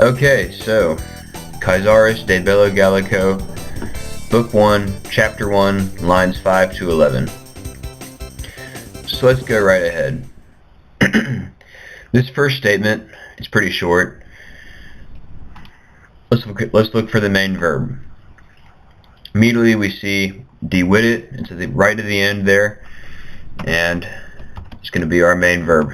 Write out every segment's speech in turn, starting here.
Okay, so Caesaris De Bello Gallico, Book 1, Chapter 1, lines 5 to 11. So let's go right ahead. This first statement is pretty short. Let's look for the main verb. Immediately we see de-witted, it's at the right of the end there, and it's going to be our main verb.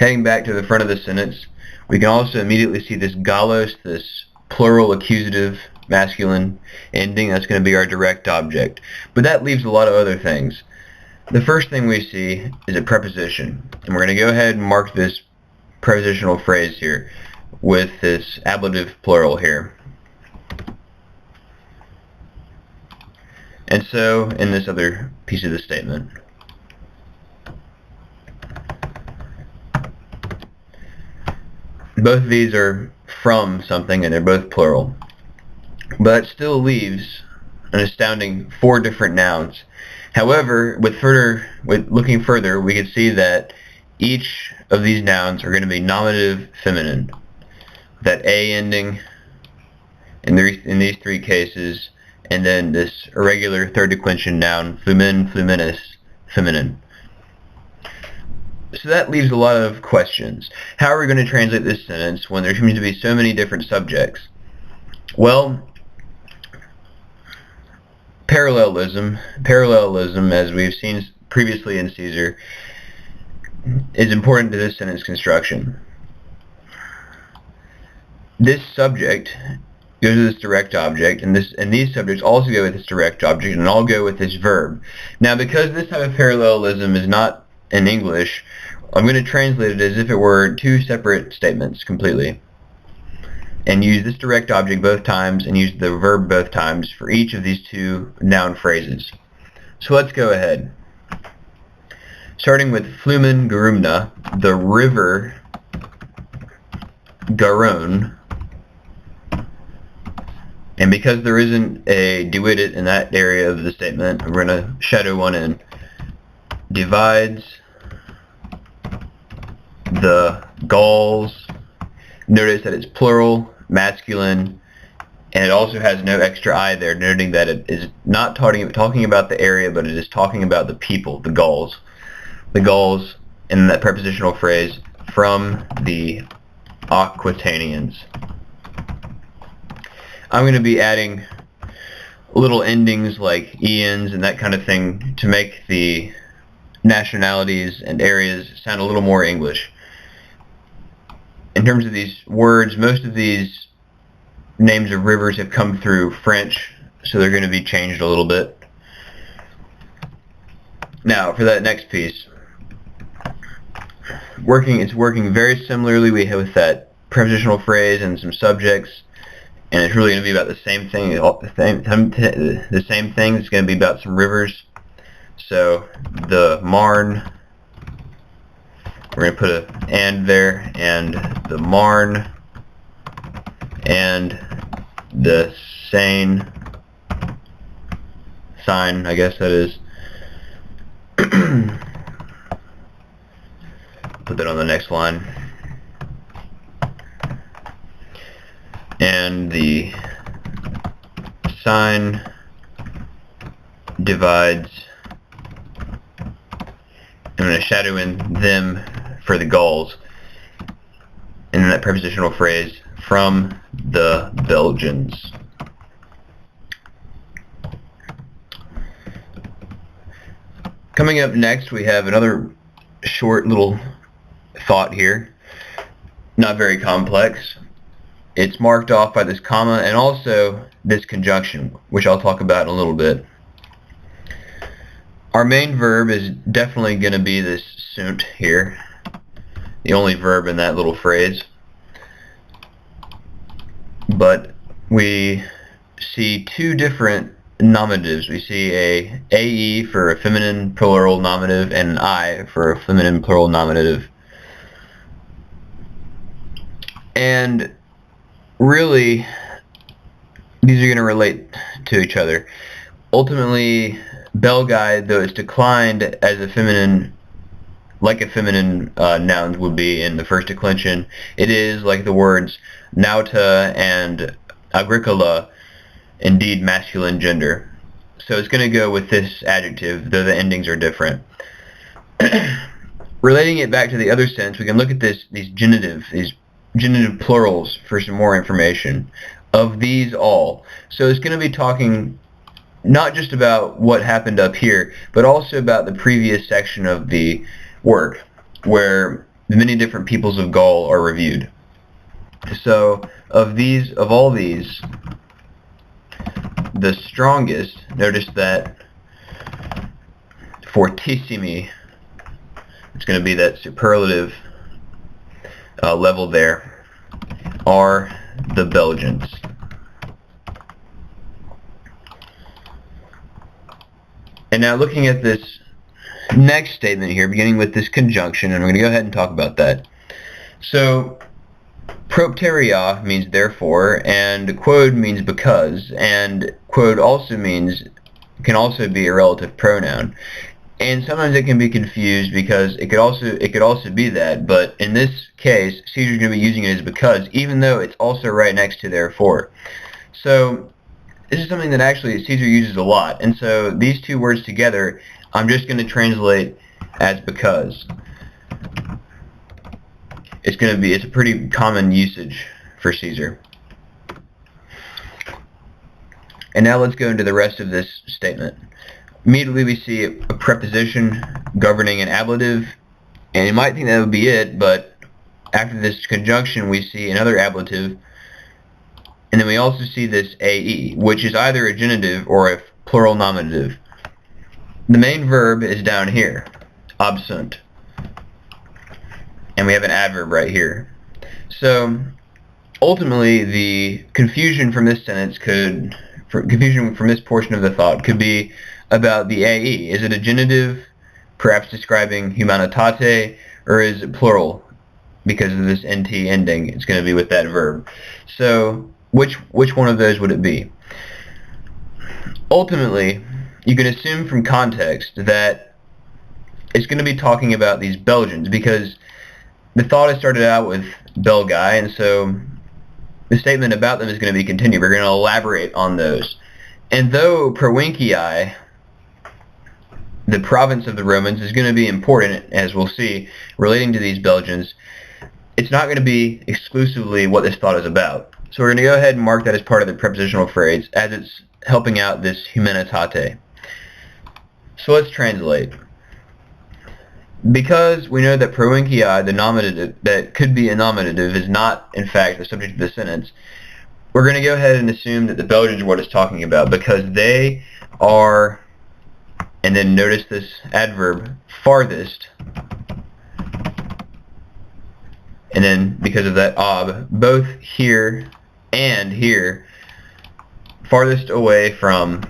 Heading back to the front of the sentence, we can also immediately see this gallos, this plural accusative masculine ending. That's going to be our direct object. But that leaves a lot of other things. The first thing we see is a preposition, and we're going to go ahead and mark this prepositional phrase here with this ablative plural here. And so in this other piece of the statement. Both of these are from something and they're both plural. But it still leaves an astounding 4 different nouns. However, with looking further, we can see that each of these nouns are going to be nominative feminine. That A ending in these 3 cases, and then this irregular third declension noun, flumen, fluminus, feminine. So that leaves a lot of questions. How are we going to translate this sentence when there seems to be so many different subjects? Well, parallelism, as we've seen previously in Caesar, is important to this sentence construction. This subject goes with this direct object, and these subjects also go with this direct object, and all go with this verb. Now, because this type of parallelism is not in English, I'm going to translate it as if it were 2 separate statements completely, and use this direct object both times and use the verb both times for each of these 2 noun phrases. So let's go ahead. Starting with Flumen Garumna, the river Garonne. And because there isn't a de-witted in that area of the statement, we're going to shadow one in. Divides the Gauls. Notice that it's plural, masculine, and it also has no extra I there, noting that it is not talking about the area, but it is talking about the people, the Gauls. The Gauls, in that prepositional phrase, from the Aquitanians. I'm going to be adding little endings like ians and that kind of thing to make the nationalities and areas sound a little more English. In terms of these words, most of these names of rivers have come through French, so they're going to be changed a little bit. Now, for that next piece, it's working very similarly with that prepositional phrase and some subjects. And it's really going to be about the same thing. The same thing. It's going to be about some rivers. So the Marne, we're going to put an and there, and the Marne, and the Seine, I guess that is. Put that on the next line. And the Seine divides. I'm going to shadow in them for the Gauls, and then that prepositional phrase, from the Belgians. Coming up next, we have another short little thought here, not very complex. It's marked off by this comma and also this conjunction, which I'll talk about in a little bit. Our main verb is definitely going to be this sunt here, the only verb in that little phrase. But we see 2 different nominatives. We see a AE for a feminine plural nominative and an I for a feminine plural nominative. And really, these are going to relate to each other. Ultimately, Belgae, though it's declined as a feminine like a feminine noun would be in the first declension. It is, like the words nauta and agricola, indeed masculine gender. So it's going to go with this adjective, though the endings are different. Relating it back to the other sense, we can look at these genitive plurals for some more information. Of these all. So it's going to be talking not just about what happened up here, but also about the previous section of the work, where the many different peoples of Gaul are reviewed. So of all these, the strongest, notice that fortissimi, it's going to be that superlative level there, are the Belgians. And now looking at this next statement here, beginning with this conjunction, and we're going to go ahead and talk about that. So propteria means therefore, and quod means because, and quod also can also be a relative pronoun. And sometimes it can be confused because it could also be that, but in this case, Caesar's going to be using it as because, even though it's also right next to therefore. So this is something that actually Caesar uses a lot, and so these two words together, I'm just going to translate as because. It's a pretty common usage for Caesar. And now let's go into the rest of this statement. Immediately we see a preposition governing an ablative, and you might think that would be it, but after this conjunction we see another ablative, and then we also see this AE, which is either a genitive or a plural nominative. The main verb is down here, absunt, and we have an adverb right here. So ultimately the confusion from this sentence confusion from this portion of the thought could be about the AE. Is it a genitive, perhaps describing humanitate, or is it plural? Because of this NT ending, it's going to be with that verb. So which one of those would it be? Ultimately, you can assume from context that it's going to be talking about these Belgians, because the thought has started out with Belgae, and so the statement about them is going to be continued. We're going to elaborate on those. And though Provincii, the province of the Romans, is going to be important, as we'll see, relating to these Belgians, it's not going to be exclusively what this thought is about. So we're going to go ahead and mark that as part of the prepositional phrase, as it's helping out this humanitate. So let's translate. Because we know that Provincii, the nominative, that could be a nominative, is not, in fact, the subject of the sentence, we're going to go ahead and assume that the Belgians are what it's talking about, because they are, and then notice this adverb, farthest, and then because of that ob, both here and here, farthest away from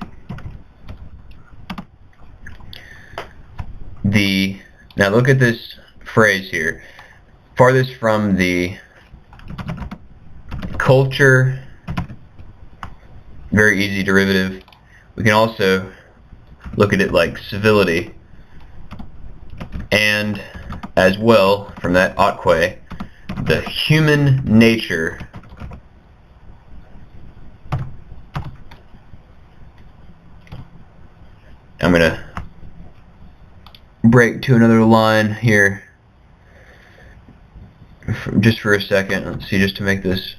the, now look at this phrase here, farthest from the culture, very easy derivative. We can also look at it like civility, and as well, from that atque, the human nature I'm going to break to another line here just for a second. Let's see, just to make this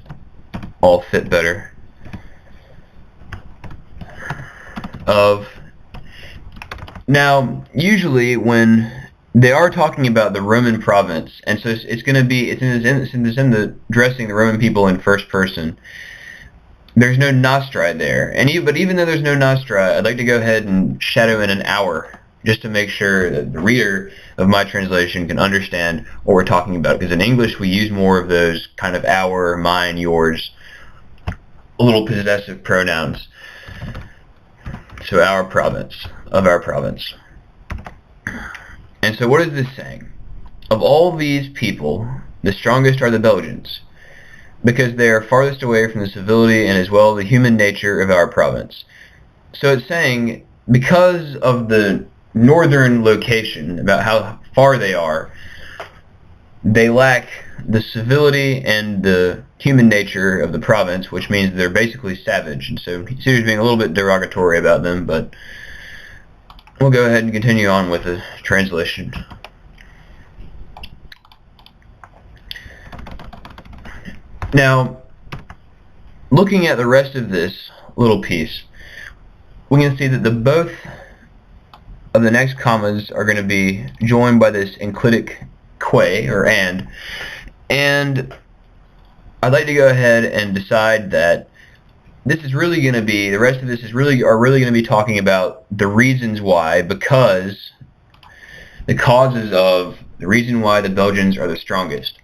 all fit better. Now, usually when they are talking about the Roman province, and so it's going to be, it's in the addressing the Roman people in first person, there's no nostri there. But even though there's no nostri, I'd like to go ahead and shadow in an hour, just to make sure that the reader of my translation can understand what we're talking about. Because in English we use more of those kind of our, mine, yours, little possessive pronouns. So our province, of our province. And so what is this saying? Of all these people, the strongest are the Belgians, because they are farthest away from the civility and as well the human nature of our province. So it's saying, because of the northern location, about how far they are, they lack the civility and the human nature of the province, which means they're basically savage. And so he's being a little bit derogatory about them, but we'll go ahead and continue on with the translation. Now, looking at the rest of this little piece, we can see that the both of the next commas are going to be joined by this enclitic que, or and I'd like to go ahead and decide that this is really going to be, the rest of this are really going to be talking about the reasons why, because the causes of the reason why the Belgians are the strongest.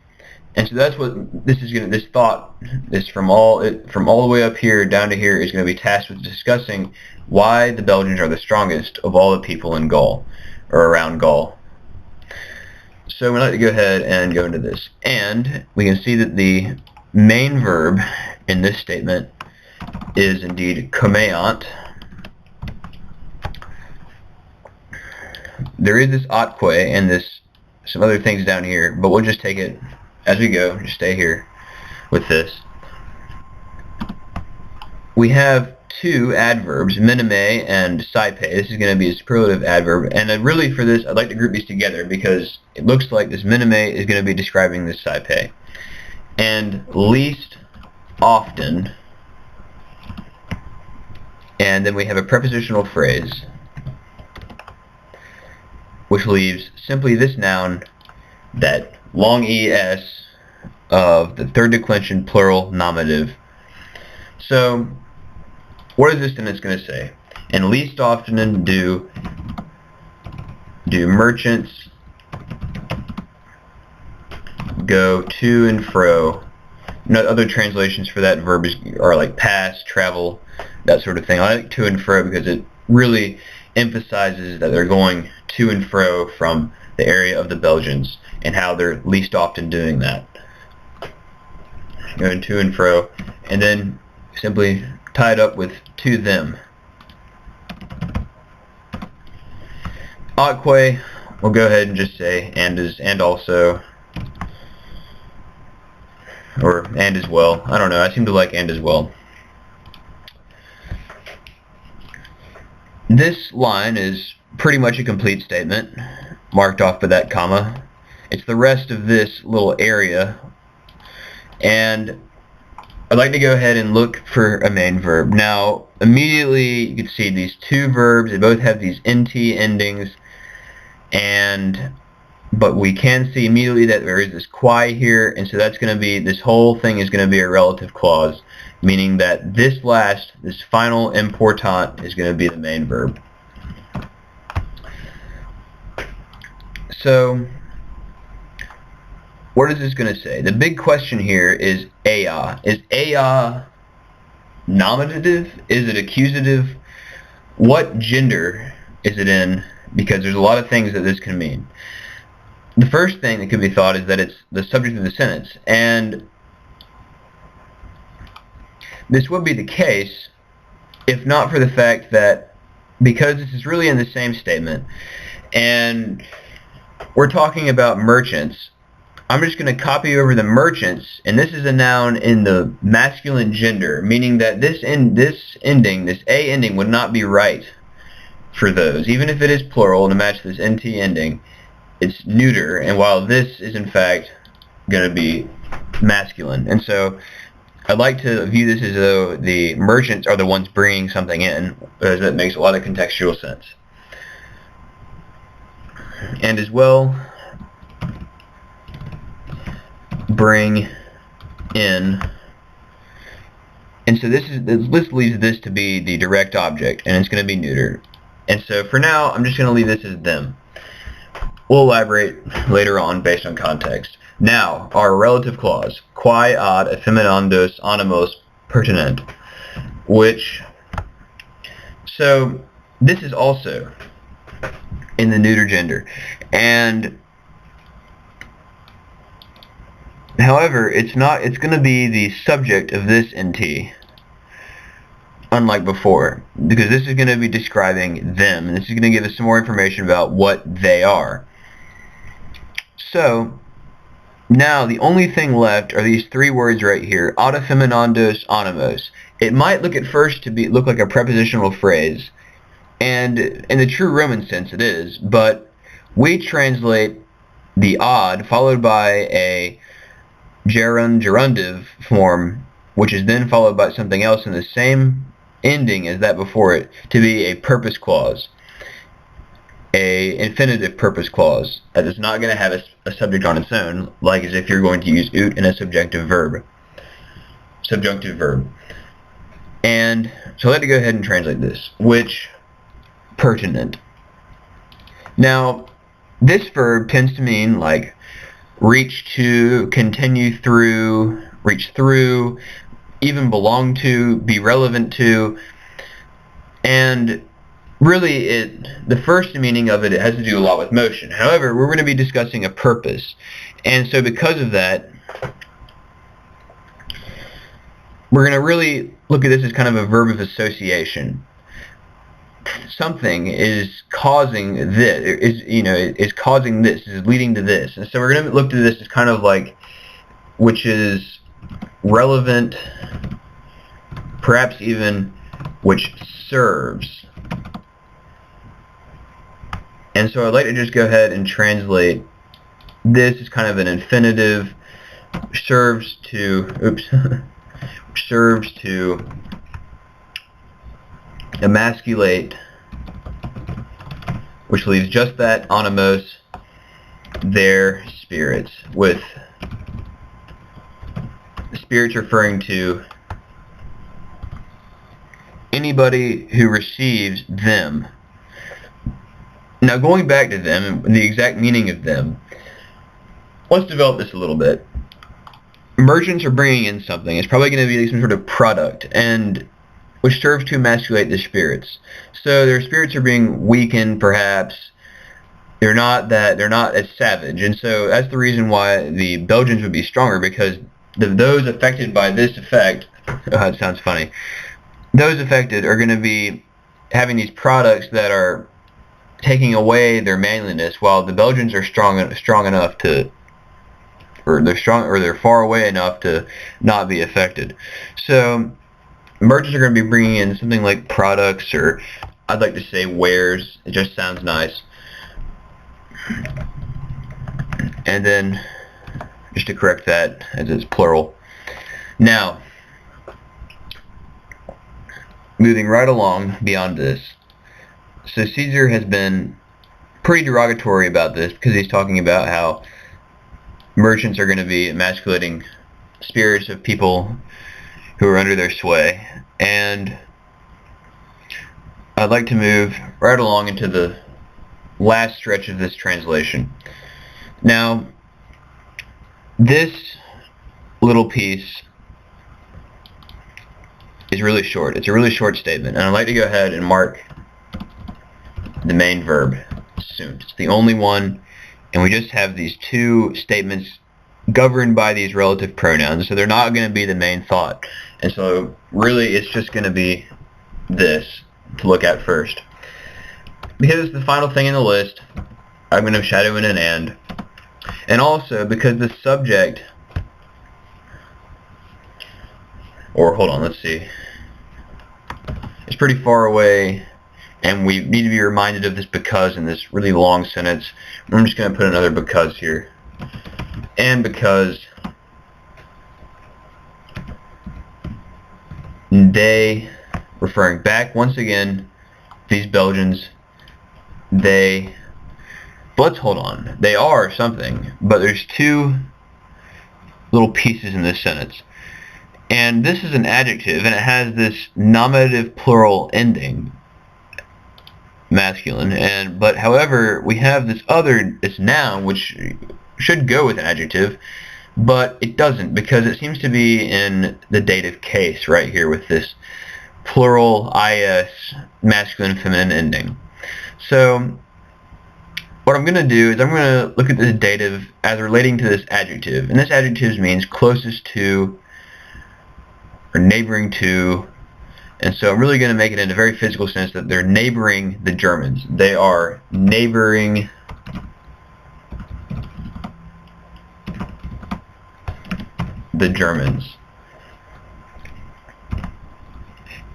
And so that's what this is going to, this thought, this from all the way up here down to here is going to be tasked with discussing why the Belgians are the strongest of all the people in Gaul, or around Gaul. So we'd like to go ahead and go into this. And we can see that the main verb in this statement is indeed commeant. There is this atque and this some other things down here, but we'll just take it as we go. Just stay here with this. We have two adverbs, minime and saipe. This is going to be a superlative adverb, and really for this I'd like to group these together because it looks like this minime is going to be describing this saipe. And least often, and then we have a prepositional phrase which leaves simply this noun, that long es of the third declension plural nominative. So what is this sentence going to say? And least often do merchants go to and fro. Other translations for that verb are like pass, travel, that sort of thing. I like to and fro because it really emphasizes that they're going to and fro from the area of the Belgians and how they're least often doing that. Going to and fro, and then simply tie it up with to them. Atque, we'll go ahead and just say and as, and also, or and as well. I don't know, I seem to like and as well. This line is pretty much a complete statement, marked off by that comma. It's the rest of this little area, and I'd like to go ahead and look for a main verb. Now, immediately you can see these two verbs, they both have these nt endings, but we can see immediately that there is this qui here, and so that's going to be, this whole thing is going to be a relative clause, meaning that this final important is going to be the main verb. So, what is this going to say? The big question here is ea. Is ea nominative? Is it accusative? What gender is it in? Because there's a lot of things that this can mean. The first thing that could be thought is that it's the subject of the sentence, and this would be the case if not for the fact that, because this is really in the same statement, and we're talking about merchants, I'm just going to copy over the merchants, and this is a noun in the masculine gender, meaning that this ending, this a ending, would not be right for those. Even if it is plural to match this nt ending, it's neuter, and while this is in fact going to be masculine. And so I'd like to view this as though the merchants are the ones bringing something in, because that makes a lot of contextual sense. And as well, bring in, and so this leaves this to be the direct object, and it's going to be neutered. And so for now, I'm just going to leave this as them. We'll elaborate later on based on context. Now, our relative clause, qui ad effeminandos animos pertinent, which, so this is also in the neuter gender, and however, it's not, it's going to be the subject of this nt. unlike before, because this is going to be describing them, and this is going to give us some more information about what they are. So now the only thing left are these three words right here, autofeminandos onymos. It might look at first to look like a prepositional phrase, and in the true Roman sense it is, but we translate the odd followed by a gerundive form, which is then followed by something else in the same ending as that before it, to be a purpose clause, a infinitive purpose clause that is not going to have a subject on its own, like as if you're going to use ut in a subjunctive verb. And so I'd like to go ahead and translate this. Which pertinent. Now this verb tends to mean like reach to, continue through, reach through, even belong to, be relevant to, and really the first meaning of it has to do a lot with motion. However, we're going to be discussing a purpose, and so because of that, we're going to really look at this as kind of a verb of association. Something is causing this, is causing this, is leading to this, and so we're going to look to this as kind of like, which is relevant, perhaps even which serves. And so I'd like to just go ahead and translate this as kind of an infinitive, serves to, serves to emasculate, which leaves just that onymos, their spirits, with spirits referring to anybody who receives them. Now going back to them and the exact meaning of them, let's develop this a little bit. Merchants are bringing in something. It's probably going to be some sort of product, and which serves to emasculate the spirits. So their spirits are being weakened, perhaps. They're not as savage, and so that's the reason why the Belgians would be stronger, because those affected by this effect, it sounds funny, those affected are going to be having these products that are taking away their manliness, while the Belgians are strong enough to, or they're far away enough to not be affected. So merchants are going to be bringing in something like products, or I'd like to say wares. It just sounds nice. And then just to correct that, as it's plural. Now, moving right along beyond this. So Caesar has been pretty derogatory about this, because he's talking about how merchants are going to be emasculating spirits of people who are under their sway. And I'd like to move right along into the last stretch of this translation. Now, this little piece is really short. It's a really short statement, and I'd like to go ahead and mark the main verb, sunt. It's the only one, and we just have these two statements governed by these relative pronouns, so they're not going to be the main thought. And so really it's just going to be this to look at first. Because it's the final thing in the list, I'm going to shadow in an and also because the subject, or hold on, let's see, it's pretty far away, and we need to be reminded of this because in this really long sentence. I'm just going to put another because here. And because they, referring back once again, these Belgians, they, but let's hold on, they are something, but there's two little pieces in this sentence. And this is an adjective, and it has this nominative plural ending, masculine, but however we have this noun which should go with an adjective, but it doesn't, because it seems to be in the dative case right here with this plural is masculine feminine ending. So what I'm going to do is I'm going to look at this dative as relating to this adjective, and this adjective means closest to, or neighboring to, And so I'm really going to make it in a very physical sense that they're neighboring the Germans. They are neighboring the Germans.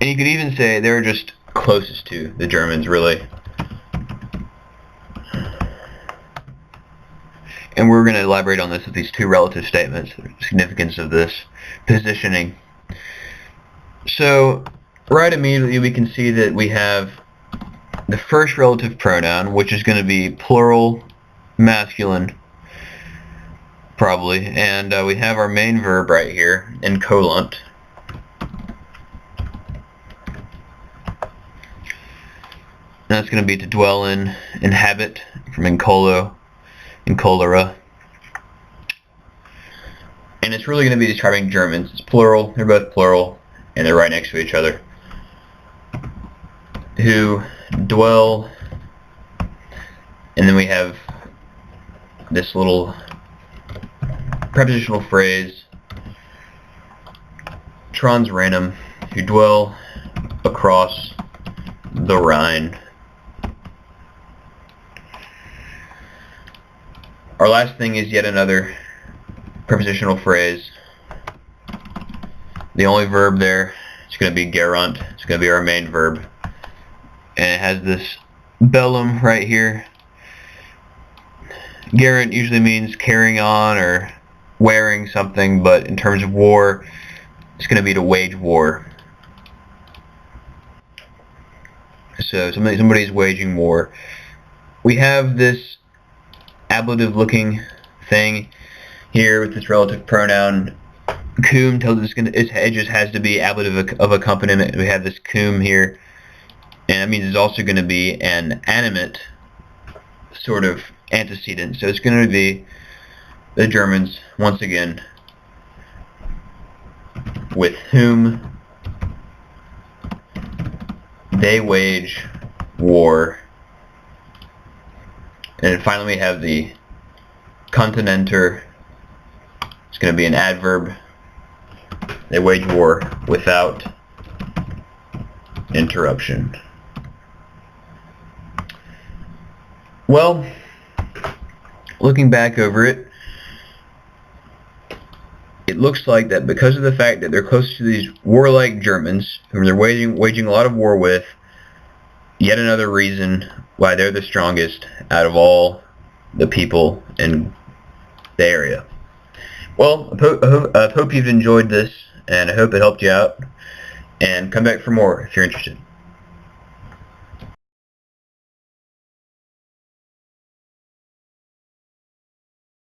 And you could even say they're just closest to the Germans, really. And we're going to elaborate on this with these two relative statements, the significance of this positioning. So, right immediately we can see that we have the first relative pronoun, which is going to be plural masculine, probably, and we have our main verb right here, incolant. That's going to be to dwell in, inhabit, from incolo, incolera. And it's really going to be describing Germans. It's plural, they're both plural, and they're right next to each other. Who dwell, and then we have this little prepositional phrase, trans Rhenum, who dwell across the Rhine. Our last thing is yet another prepositional phrase. The only verb there is going to be gerunt. It's going to be our main verb. And it has this bellum right here. Gerunt usually means carrying on or wearing something, but in terms of war, it's going to be to wage war. So somebody's waging war. We have this ablative looking thing here with this relative pronoun cum tells us it just has to be ablative of accompaniment. We have this cum here, and that means it's also going to be an animate sort of antecedent. So it's going to be the Germans once again, with whom they wage war. And then finally we have the continenter. It's going to be an adverb. They wage war without interruption. Well, looking back over it, it looks like that because of the fact that they're close to these warlike Germans, whom they're waging a lot of war with, yet another reason why they're the strongest out of all the people in the area. Well, I hope you've enjoyed this, and I hope it helped you out. And come back for more if you're interested.